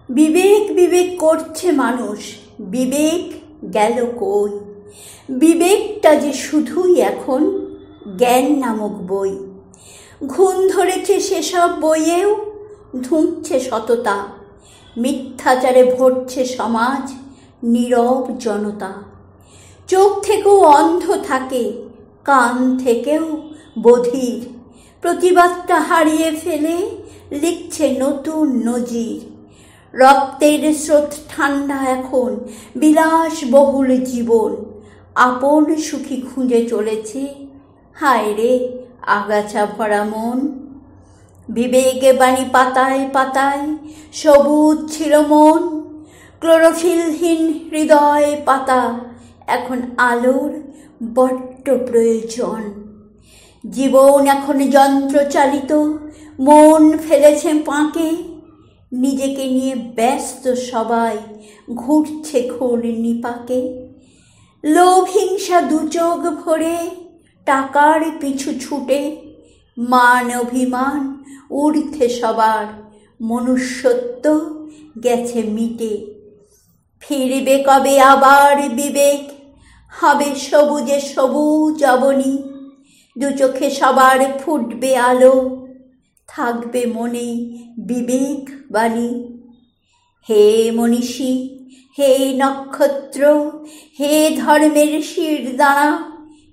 বিবেক বিবেক করছে মানুষ, বিবেক গেল কই? বিবেকটা যে শুধুই এখন জ্ঞান নামক বই। ঘুণ ধরেছে সেসব বইয়েও, ধুঁকছে সততা। মিথ্যাচারে ভরছে সমাজ, নীরব জনতা। চোখ থেকেও অন্ধ থাকে, কান থেকেও বধির। প্রতিবাদটা হারিয়ে ফেলে লিখছে নতুন নজির। রক্তের স্রোত ঠান্ডা এখন, বিলাসবহুল জীবন। আপন সুখী খুঁজে চলেছে, হায় রে আগাছা ভরা মন। বিবেকে বাণী পাতায় পাতায় সবুজ ছিল মন। ক্লোরোফিলহীন হৃদয় পাতা, এখন আলোর বড্ড প্রয়োজন। জীবন এখন যন্ত্রচালিত, মন ফেলেছে পাঁকে। নিজেকে নিয়ে ব্যস্ত সবাই, ঘুরছে ঘূর্ণিপাকে। লোভ হিংসা দুচোখ ভরে, টাকার পিছু ছুটে। মান অভিমান ঊর্ধ্বে সবার, মনুষ্যত্ব গেছে মিটে। ফিরবে কবে আবার বিবেক, হবে সবুজে সবুজ অবনী। দু চোখে সবার ফুটবে আলো, থাকবে মনে বিবেক বাণী। হে মনীষী, হে নক্ষত্র, হে ধর্মের শিরদাঁড়া,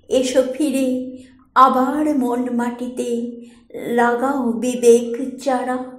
এসো ফিরে আবার মন মাটিতে, লাগাও বিবেক চারা।